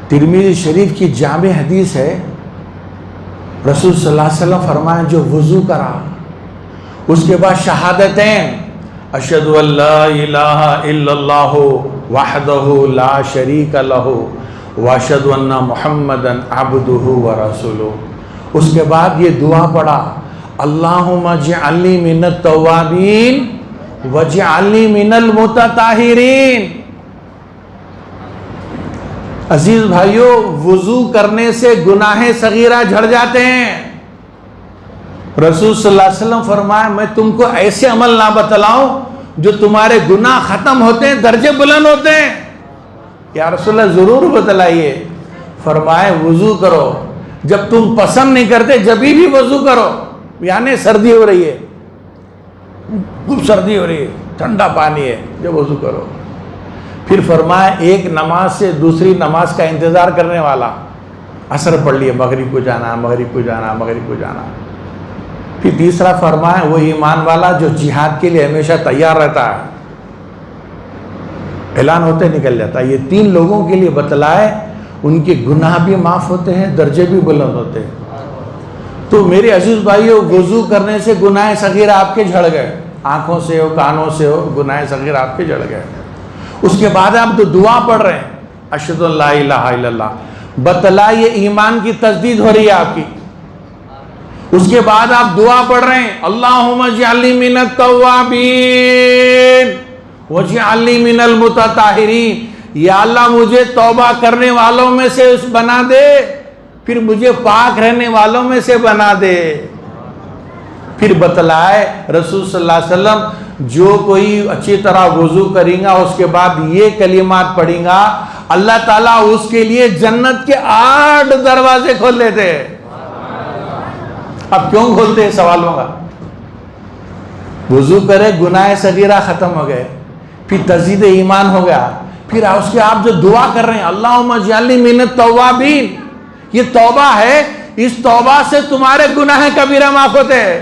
ترمذی شریف کی جامع حدیث ہے. رسول صلی اللہ علیہ وسلم فرمائے جو وضو کرا اس کے بعد شہادتین، اشہد ان لا الہ الا اللہ وحدہ لا شریک لہ واشہد ان محمدا عبدہ ورسولہ. اس کے بعد یہ دعا پڑھا، اللہم اجعلنی من التوابین واجعلنی من المتطہرین. عزیز بھائیوں، وضو کرنے سے گناہ صغیرہ جھڑ جاتے ہیں. رسول صلی اللہ علیہ وسلم فرمایا میں تم کو ایسے عمل نہ بتلاؤں جو تمہارے گناہ ختم ہوتے ہیں، درجے بلند ہوتے ہیں. یا رسول اللہ ضرور بتلائیے. فرمائے وضو کرو جب تم پسند نہیں کرتے، جبھی بھی وضو کرو. یعنی سردی ہو رہی ہے، خوب سردی ہو رہی ہے، ٹھنڈا پانی ہے، جب وضو کرو. پھر فرمایا ایک نماز سے دوسری نماز کا انتظار کرنے والا، عصر پڑھ لیے، مغرب کو جانا، مغرب کو جانا، مغرب کو جانا. پھر تیسرا فرمایا وہ ایمان والا جو جہاد کے لیے ہمیشہ تیار رہتا ہے، اعلان ہوتے نکل جاتا ہے. یہ 3 لوگوں کے لیے بتلائے، ان کے گناہ بھی معاف ہوتے ہیں، درجے بھی بلند ہوتے ہیں. تو میرے عزیز بھائیو، وضو کرنے سے گناہ صغیرہ آپ کے جھڑ گئے، آنکھوں سے ہو، کانوں سے ہو، گناہ صغیرہ آپ کے جھڑ گئے. اس کے بعد آپ تو دعا پڑھ رہے ہیں، اشہد ان لا الہ الا اللہ. بتلائیے ایمان کی تجدید ہو رہی ہے آپ کی. اس کے بعد آپ دعا پڑھ رہے ہیں، اللہم اجعلنی من التوابین واجعلنی من المتطہرین. یا اللہ مجھے توبہ کرنے والوں میں سے بنا دے، پھر مجھے پاک رہنے والوں میں سے بنا دے. پھر بتلائے رسول صلی اللہ علیہ وسلم جو کوئی اچھی طرح وضو کریں گا، اس کے بعد یہ کلمات پڑھیں گا، اللہ تعالیٰ اس کے لیے جنت کے 8 دروازے کھول دیتے ہیں. اب کیوں کھولتے ہیں سوال ہوگا. وضو کرے، گناہ صغیرہ ختم ہو گئے، پھر تزید ایمان ہو گیا. پھر اس کے آپ جو دعا کر رہے ہیں، اللہم اجعلنی من التوابین، یہ توبہ ہے، اس توبہ سے تمہارے گناہ کبیرہ معاف ہوتے ہیں.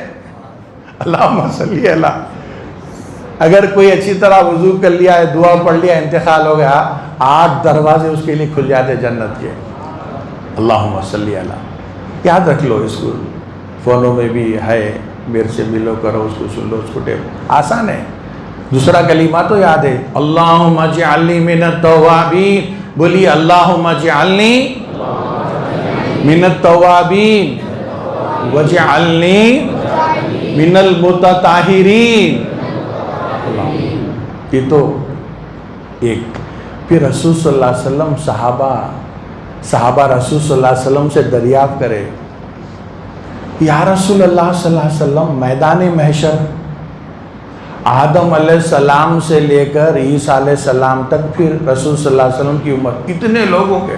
اللہم صلی اللہ. اگر کوئی اچھی طرح وضو کر لیا ہے، دعا پڑھ لیا، انتقال ہو گیا، 8 دروازے اس کے لیے کھل جاتے جنت کے. اللہم صلی اللہ. یاد رکھ لو اس کو، فونوں میں بھی ہے، میرے سے ملو کرو، اس کو سن لو، اس کو ٹیپ. آسان ہے. دوسرا کلمہ تو یاد ہے، اللہم اجعلنی من التوابین، بولی اللہم اجعلنی من التوابین واجعلنی من المتطہرین۔ یہ تو ایک۔ پھر رسول صلی اللہ علیہ وسلم صحابہ رسول صلی اللہ علیہ وسلم سے دریافت کرے، یا رسول اللہ صلی اللہ علیہ وسلم، میدان محشر آدم علیہ السلام سے لے کر عیسیٰ علیہ السلام تک، پھر رسول صلی اللہ علیہ وسلم کی امت کتنے لوگوں کے،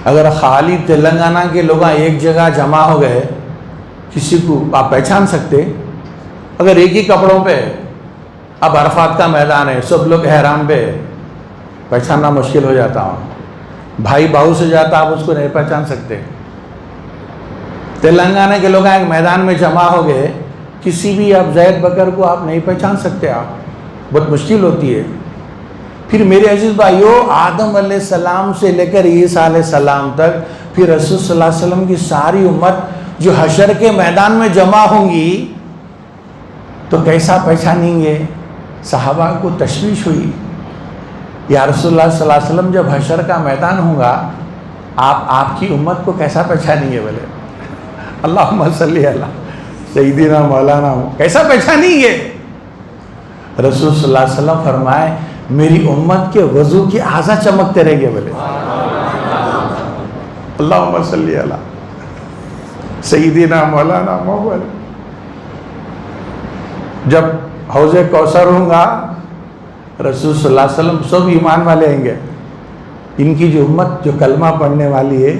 اگر خالی تلنگانہ کے لوگ ایک جگہ جمع ہو گئے، کسی کو آپ پہچان سکتے؟ اگر ایک ہی کپڑوں پہ، اب عرفات کا میدان ہے، سب لوگ احرام پہ، پہچاننا مشکل ہو جاتا ہوں۔ بھائی بہو سے جاتا، آپ اس کو نہیں پہچان سکتے۔ تلنگانہ کے لوگ ایک میدان میں جمع ہو گئے، کسی بھی اب زید بکر کو آپ نہیں پہچان سکتے، آپ بہت مشکل ہوتی ہے۔ پھر میرے عزیز بھائیو، آدم علیہ السلام سے لے کر عیسیٰ علیہ السلام تک، پھر رسول صلی اللہ علیہ وسلم کی ساری امت جو حشر کے میدان میں جمع ہوں گی، تو کیسا پہچانیں گے؟ صحابہ کو تشویش ہوئی، یا رسول اللہ صلی اللہ علیہ وسلم جب حشر کا میدان ہوگا، آپ کی امت کو کیسا پہچانیں گے؟ بولے اللہم صلی علی سیدنا مولانا، کیسا پہچانیں گے؟ رسول صلی اللہ علیہ وسلم فرمائے، میری امت کے وضو کی اعضا چمکتے رہیں گے۔ بولے اللہم صلی علی سیدنا مولانا مولا۔ جب حوض کوثر ہوگا، رسول صلی اللہ علیہ وسلم سب ایمان والے آئیں گے، ان کی جو امت جو کلمہ پڑھنے والی ہے،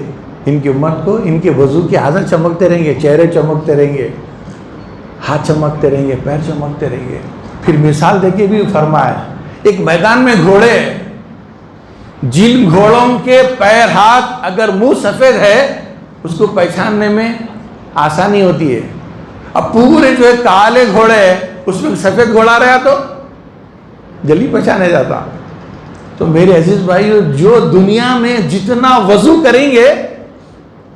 ان کی امت کو ان کے وضو کی اعضا چمکتے رہیں گے، چہرے چمکتے رہیں گے، ہاتھ چمکتے رہیں گے، پیر چمکتے رہیں گے۔ پھر مثال دے کے بھی فرمایا، ایک میدان میں گھوڑے، جن گھوڑوں کے پیر ہاتھ اگر منہ سفید ہے، اس کو پہچاننے میں آسانی ہوتی ہے۔ اب پورے جو ہے کالے گھوڑے، اس میں سفید گھوڑا رہا تو جلدی پہچانے جاتا۔ تو میرے عزیز بھائیو، جو دنیا میں جتنا وضو کریں گے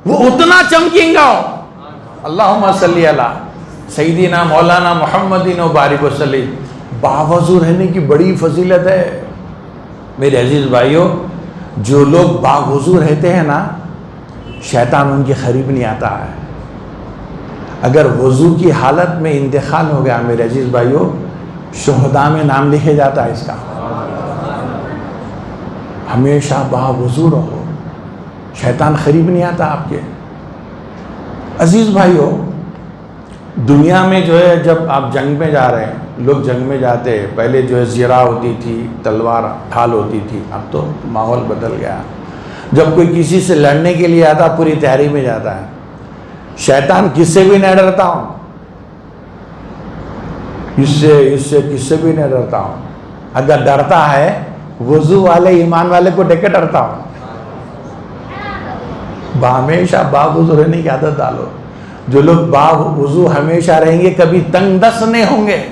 وہ اتنا چمکیں گا۔ اللہم صلی علی سیدنا مولانا محمد و بارک وسلم۔ باوضو رہنے کی بڑی فضیلت ہے میرے عزیز بھائیو۔ جو لوگ باوضو رہتے ہیں نا، شیطان ان کے قریب نہیں آتا ہے۔ اگر وضو کی حالت میں انتقال ہو گیا میرے عزیز بھائیو، شہداء میں نام لکھے جاتا ہے اس کا۔ ہمیشہ باوضو رہو، شیطان قریب نہیں آتا آپ کے۔ عزیز بھائیو، دنیا میں جو ہے جب آپ جنگ میں جا رہے ہیں، لوگ جنگ میں جاتے ہیں، پہلے جو ہے زیرہ ہوتی تھی، تلوار ڈھال ہوتی تھی، اب تو ماحول بدل گیا۔ جب کوئی کسی سے لڑنے کے لیے آتا، پوری تیاری میں جاتا ہے۔ شیطان کس سے بھی نہیں ڈرتا ہوں، اس سے کس سے بھی نہیں ڈرتا ہوں۔ اگر ڈرتا ہے وضو والے ایمان والے کو دیکھ کے ڈرتا ہوں۔ ہمیشہ باوضو رہنے کی عادت ڈالو۔ جو لوگ باوضو ہمیشہ رہیں گے، کبھی تنگ دست نہیں ہوں گے۔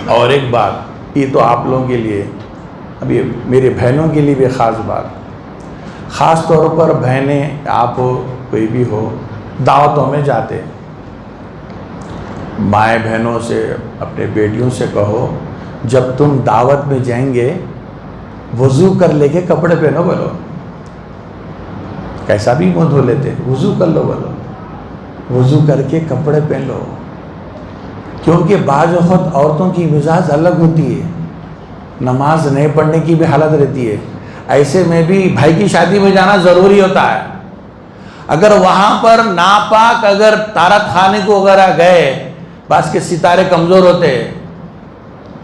اور ایک بات، یہ تو آپ لوگوں کے لیے، ابھی میرے بہنوں کے لیے بھی خاص بات، خاص طور پر بہنیں، آپ ہو کوئی بھی ہو، دعوتوں میں جاتے، مائیں بہنوں سے، اپنے بیٹیوں سے کہو، جب تم دعوت میں جائیں گے وضو کر لے کے کپڑے پہنو۔ بولو کیسا بھی منہ دھو لیتے، وضو کر لو، بولو وضو کر کے کپڑے پہن لو، کیونکہ بعض وقت عورتوں کی مزاج الگ ہوتی ہے، نماز نہیں پڑھنے کی بھی حالت رہتی ہے۔ ایسے میں بھی بھائی کی شادی میں جانا ضروری ہوتا ہے۔ اگر وہاں پر ناپاک اگر طہارت خانے کو وغیرہ گئے، بعض کے ستارے کمزور ہوتے،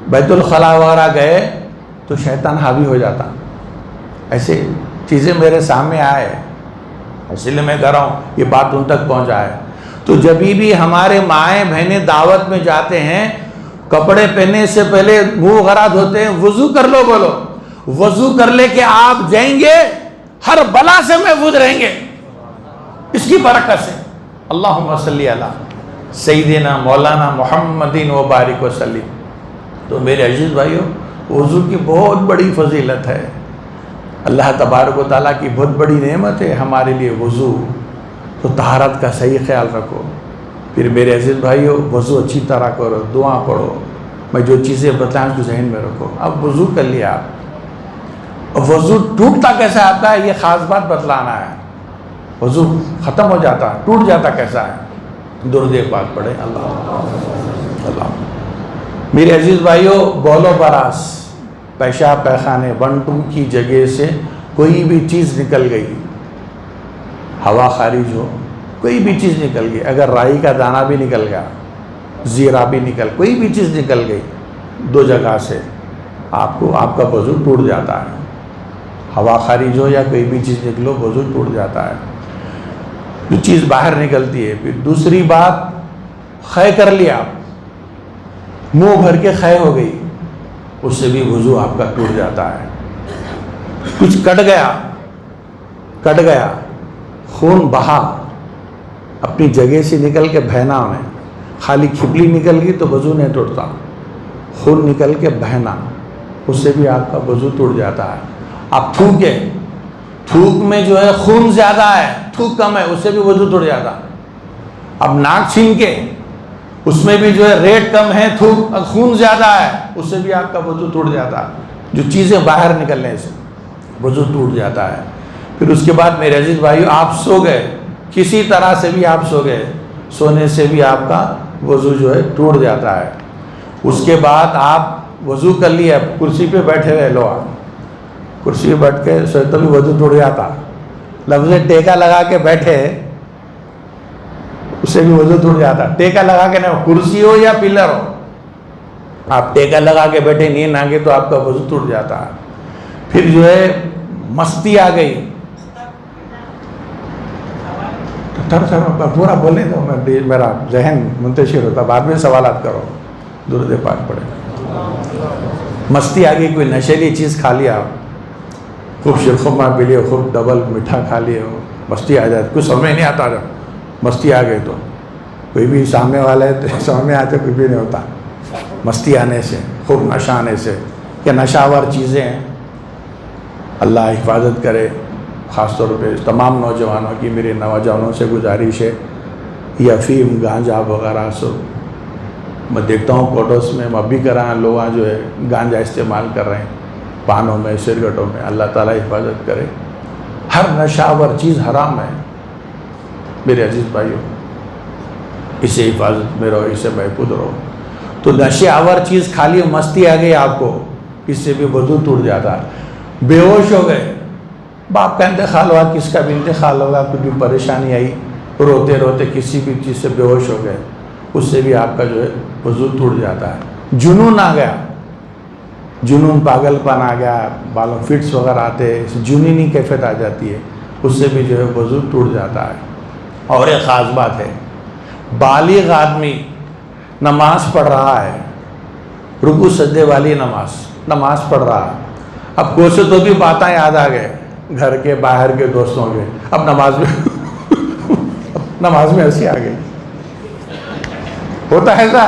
بیت الخلاء وغیرہ گئے تو شیطان حاوی ہو جاتا۔ ایسے چیزیں میرے سامنے آئے، اس لیے میں کہہ رہا ہوں یہ بات ان تک پہنچائے۔ تو جب بھی ہمارے مائیں بہنیں دعوت میں جاتے ہیں، کپڑے پہننے سے پہلے منہ وغیرہ دھوتے ہیں، وضو کر لو۔ بولو وضو کر لے کے آپ جائیں گے، ہر بلا سے محفوظ رہیں گے اس کی برکت سے۔ اللہم صلی علی سیدنا مولانا محمد و بارک وسلم۔ تو میرے عزیز بھائیو، وضو کی بہت بڑی فضیلت ہے، اللہ تبارک و تعالیٰ کی بہت بڑی نعمت ہے ہمارے لیے وضو۔ تو طہارت کا صحیح خیال رکھو۔ پھر میرے عزیز بھائیو، وضو اچھی طرح کرو، دعا پڑھو، میں جو چیزیں بتائیں اس کو ذہن میں رکھو. اب وضو کر لیا آپ، وضو ٹوٹتا کیسا آتا ہے یہ خاص بات بتلانا ہے. وضو ختم ہو جاتا ٹوٹ جاتا کیسا ہے؟ درود پاک پڑھے. اللہ میرے عزیز بھائیوں، بول و براس، پیشاب پیخانے 1-2 کی جگہ سے کوئی بھی چیز نکل گئی، ہوا خارج ہو، کوئی بھی چیز نکل گئی، اگر رائی کا دانہ بھی نکل گیا، زیرہ بھی کوئی بھی چیز نکل گئی 2 جگہ سے، آپ کا وضو ٹوٹ جاتا ہے. ہوا خارج ہو یا کوئی بھی چیز نکلو، وضو ٹوٹ جاتا ہے. جو چیز باہر نکلتی ہے. پھر دوسری بات، خے کر لیا، منہ بھر کے خے ہو گئی، اس سے بھی وضو آپ کا ٹوٹ جاتا ہے. کچھ کٹ گیا، خون بہا، اپنی جگہ سے نکل کے بہنا میں، خالی کھپلی نکل گئی تو وضو نہیں ٹوٹتا، خون نکل کے بہنا، اس سے بھی آپ کا وضو ٹوٹ جاتا ہے. آپ تھوک میں جو ہے خون زیادہ ہے، تھوک کم ہے، اس سے بھی وضو ٹوٹ جاتا. اب ناک چھین کے، اس میں بھی جو ہے ریٹ کم ہے، خون زیادہ ہے، اس سے بھی آپ کا وضو ٹوٹ جاتا. جو چیزیں باہر نکلنے سے وضو ٹوٹ جاتا ہے. پھر اس کے بعد میرے عزیز بھائیو، آپ سو گئے، کسی طرح سے بھی آپ سو گئے، سونے سے بھی آپ کا وضو جو ہے ٹوٹ جاتا ہے. اس کے بعد آپ وضو کر لیا، کرسی پہ بیٹھے ہوئے لو، آپ کرسی پہ بیٹھ کے سوئے تو بھی وضو ٹوٹ جاتا. لفظ ٹیکا لگا کے بیٹھے، اس سے بھی وضو ٹوٹ جاتا. ٹیکا لگا کے نہیں، کرسی ہو یا پلر ہو، آپ ٹیکا لگا کے بیٹھے، نیند آ گئی تو آپ کا وضو ٹوٹ جاتا ہے. پھر جو ہے مستی آ گئی، پورا بولے تو میرا ذہن منتشر ہوتا، بعد میں سوالات کرو. درود پاک پڑھے. مستی آ گئی، کوئی نشیلی چیز کھا لیا، خوب شیرخرما پی لیا، خوب ڈبل میٹھا کھا لیا، مستی آ جاتی. کچھ سمجھ نہیں آتا جب مستی آ گئی تو. کوئی بھی سامنے والا ہے تو سمجھ میں آتے، کوئی بھی نہیں ہوتا. مستی آنے سے، خوب نشہ آنے سے، کہ نشہ آور چیزیں ہیں، اللہ حفاظت کرے. خاص طور پہ تمام نوجوانوں کی میرے نوجوانوں سے گزارش ہے، یہ افیم گانجا وغیرہ سب میں دیکھتا ہوں فوٹوز میں، اب بھی کر رہے ہیں لوگ جو ہے گانجا استعمال کر رہے ہیں پانوں میں، سگریٹوں میں. اللہ تعالیٰ حفاظت کرے. ہر نشہ آور چیز حرام ہے میرے عزیز بھائیوں، اس سے حفاظت میں رہو، اس سے محفوظ رہو. تو نشہ آور چیز کھا لی، مستی آ گئی آپ کو، اس سے بھی وضو ٹوٹ جاتا ہے. بے ہوش ہو گئے، باپ کا انتقال ہوا، کس کا بھی انتقال ہوگا، کوئی بھی پریشانی آئی، روتے روتے کسی بھی چیز سے بے ہوش ہو گئے، اس سے بھی آپ کا جو ہے وضو ٹوٹ جاتا ہے. جنون آ گیا، جنون پاگل پن آ گیا، بالوں فٹس وغیرہ آتے ہیں، جنونی کیفیت آ جاتی ہے، اس سے بھی جو ہے وضو ٹوٹ جاتا ہے. اور ایک خاص بات ہے، بالغ آدمی نماز پڑھ رہا ہے، رکوع سجدے والی نماز پڑھ رہا ہے، اب کوشش تو بھی باتیں یاد آ گئے گھر کے باہر کے دوستوں کے، اب نماز میں ہنسی آ گئی. ہوتا ہے ایسا،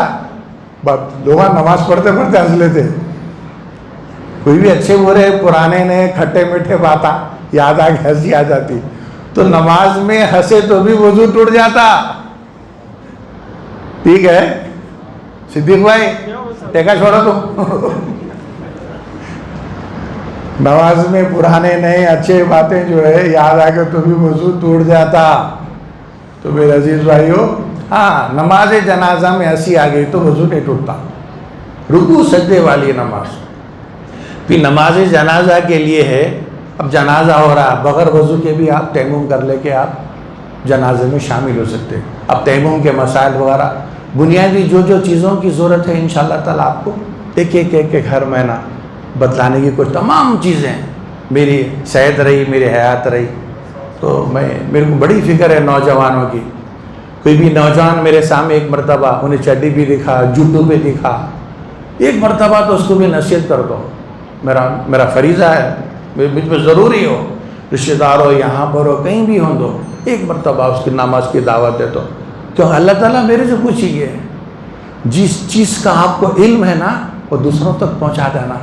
لوگ نماز پڑھتے پڑھتے ہنس لیتے. کوئی بھی اچھے برے پرانے نئے کھٹے میٹھے باتیں یاد آ کے ہنسی آ جاتی. تو نماز میں ہنسے تو بھی وضو ٹوٹ جاتا. ٹھیک ہے صدیق بھائی، ٹیکا چھوڑا تو. نماز میں پرانے نئے اچھے باتیں جو ہے یاد آ کے تو بھی وضو ٹوٹ جاتا. تو میرے عزیز بھائیو، ہاں نماز جنازہ میں ہنسی آ گئی تو وضو نہیں ٹوٹتا، رکوع سجدے والی نماز. پھر نماز جنازہ کے لیے ہے، اب جنازہ ہو رہا ہے، بغیر وضو کے بھی آپ تیمم کر لے کے آپ جنازے میں شامل ہو سکتے. اب تیمم کے مسائل وغیرہ بنیادی جو چیزوں کی ضرورت ہے انشاءاللہ تعالیٰ آپ کو ایک ہر مہینہ بتلانے کی کچھ تمام چیزیں میری صحت رہی، میری حیات رہی. تو میرے کو بڑی فکر ہے نوجوانوں کی. کوئی بھی نوجوان میرے سامنے ایک مرتبہ انہیں چڈی بھی دکھا، جوتوں پہ دکھا، ایک مرتبہ تو اس کو بھی نصیحت کر دو. میرا فریضہ ہے، مجھ پہ ضروری ہو، رشتہ دار ہو، یہاں پر ہو، کہیں بھی ہوں، دو ایک مرتبہ اس کی نماز کی دعوت دے. تو کیوں اللہ تعالیٰ میرے سے پوچھیے، جس چیز کا آپ کو علم ہے نا وہ دوسروں تک پہنچا دینا.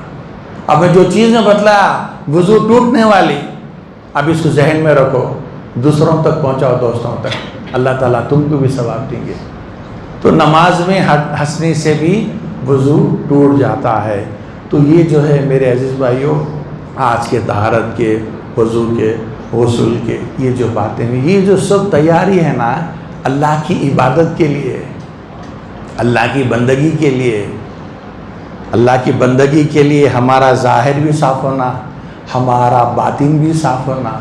اب میں جو چیزیں بتلایا وضو ٹوٹنے والی، اب اس کو ذہن میں رکھو، دوسروں تک پہنچاؤ، دوستوں تک، اللہ تعالیٰ تم کو بھی ثواب دیں گے. تو نماز میں ہنسنے سے بھی وضو ٹوٹ جاتا ہے۔ تو یہ جو ہے میرے عزیز بھائیوں، آج کے طہارت کے، وضو کے، غسل کے، یہ جو باتیں ہیں، یہ جو سب تیاری ہے نا اللہ کی عبادت کے لیے، اللہ کی بندگی کے لیے، اللہ کی بندگی کے لیے ہمارا ظاہر بھی صاف ہونا، ہمارا باطن بھی صاف ہونا۔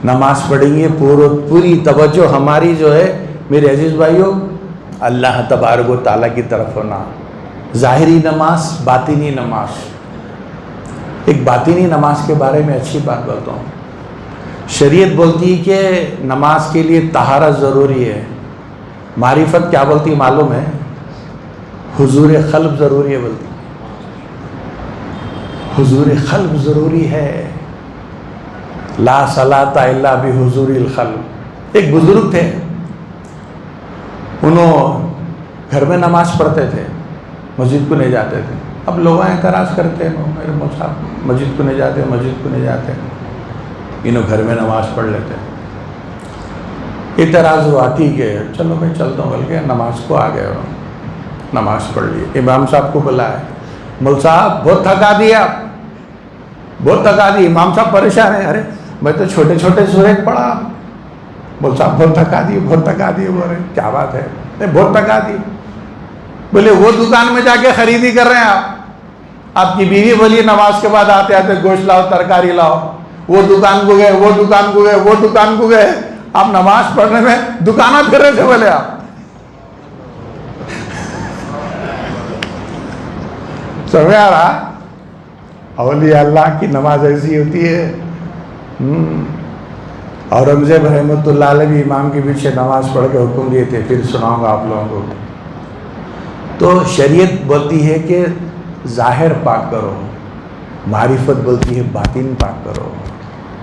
نماز پڑھیں گے پوری توجہ ہماری جو ہے میرے عزیز بھائیوں اللہ تبارک و تعالیٰ کی طرف ہونا۔ ظاہری نماز، باطنی نماز۔ ایک باطنی نماز کے بارے میں اچھی بات بولتا ہوں۔ شریعت بولتی ہے کہ نماز کے لیے طہارت ضروری ہے۔ معرفت کیا بولتی معلوم ہے؟ حضور قلب ضروری ہے بولتی، حضور قلب ضروری ہے۔ لا صلاۃ الا بحضور القلب۔ ایک بزرگ تھے، انہوں گھر میں نماز پڑھتے تھے، مسجد کو نہیں جاتے تھے۔ اب لوگ اعتراض کرتے ہیں، میرے مولوی صاحب مسجد کو نہیں جاتے، مسجد کو نہیں جاتے، انہوں گھر میں نماز پڑھ لیتے۔ اعتراض ہوا، ٹھیک ہے چلو میں چلتا ہوں، بلکہ نماز کو آ گئے، نماز پڑھ لی۔ امام صاحب کو بلایا، مول صاحب بہت تھکا دیا، بہت تھکا دی۔ امام صاحب پریشان ہیں، ارے میں تو چھوٹے چھوٹے سورے پڑھا۔ مول صاحب بہت تھکا دی، بہت تھکا دی۔ بول رہے کیا بات ہے؟ نہیں بہت تھکا دی۔ بولے وہ دکان میں جا کے خریدی کر رہے ہیں آپ کی بیوی بولی نماز کے بعد آتے آتے گوشت لاؤ، ترکاری لاؤ، وہ دکان کو گئے، وہ دکان کو گئے، وہ دکان کو گئے، آپ نماز پڑھنے میں دکانیں پھر رہے تھے۔ بولے آپ سمجھ آ رہا؟ اولیاء اللہ کی نماز ایسی ہوتی ہے۔ اورنگزیب رحمۃ اللہ علیہ بھی امام کے پیچھے نماز پڑھ کے حکم دیے تھے، پھر سناؤں گا آپ لوگوں کو۔ تو شریعت بولتی ہے کہ ظاہر پاک کرو، معرفت بولتی ہے باطن پاک کرو،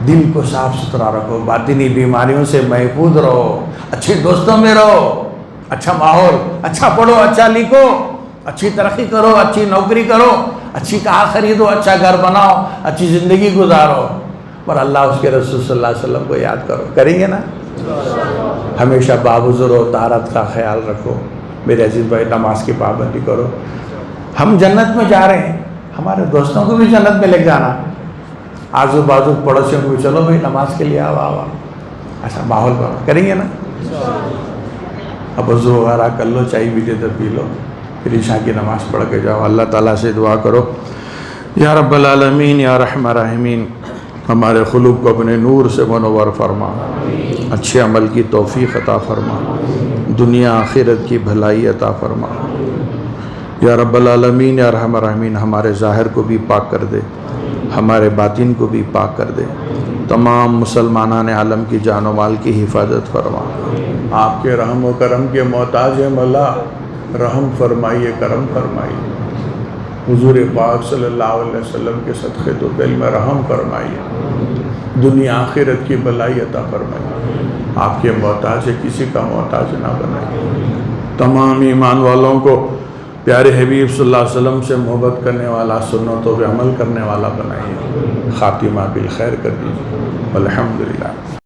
دل کو صاف ستھرا رکھو، باطنی بیماریوں سے محفوظ رہو، اچھے دوستوں میں رہو، اچھا ماحول، اچھا پڑھو، اچھا لکھو، اچھی ترقی کرو، اچھی نوکری کرو، اچھی کار خریدو، اچھا گھر بناؤ، اچھی زندگی گزارو، پر اللہ اس کے رسول صلی اللہ علیہ وسلم کو یاد کرو۔ کریں گے نا؟ ہمیشہ باوضو رہو، طہارت کا خیال رکھو۔ میرے عزیز بھائی نماز کی پابندی کرو۔ ہم جنت میں جا رہے ہیں، ہمارے دوستوں کو بھی جنت میں لے جانا، آزو بازو پڑوسیوں کو بھی چلو بھائی نماز کے لیے آؤ آؤ، ایسا ماحول بنا۔ کریں گے نا؟ اب وضو وغیرہ کر لو، چائے بھی دے تو پی لو، پھر عشاء کی نماز پڑھ کے جاؤ۔ اللہ تعالیٰ سے دعا کرو، یا رب العالمین یا رحم الراحمین، ہمارے قلوب کو اپنے نور سے منور فرما، اچھے عمل کی توفیق عطا فرما، دنیا آخرت کی بھلائی عطا فرما۔ یا رب العالمین یا رحم الراحمین، ہمارے ظاہر کو بھی پاک کر دے، ہمارے باطن کو بھی پاک کر دے، تمام مسلمانان عالم کی جان و مال کی حفاظت فرما۔ آپ کے رحم و کرم کے محتاج ہیں مولا، رحم فرمائیے، کرم فرمائیے۔ حضور پاک صلی اللہ علیہ وسلم کے صدقے تو دل میں رحم فرمائیے، دنیا آخرت کی بھلائی عطا فرمائیے۔ آپ کے محتاج ہے، کسی کا محتاج نہ بنائیے۔ تمام ایمان والوں کو پیارے حبیب صلی اللہ علیہ وسلم سے محبت کرنے والا، سنتوں پہ عمل کرنے والا بنائیے، خاتمہ بالخیر کر دیجیے۔ الحمدللہ۔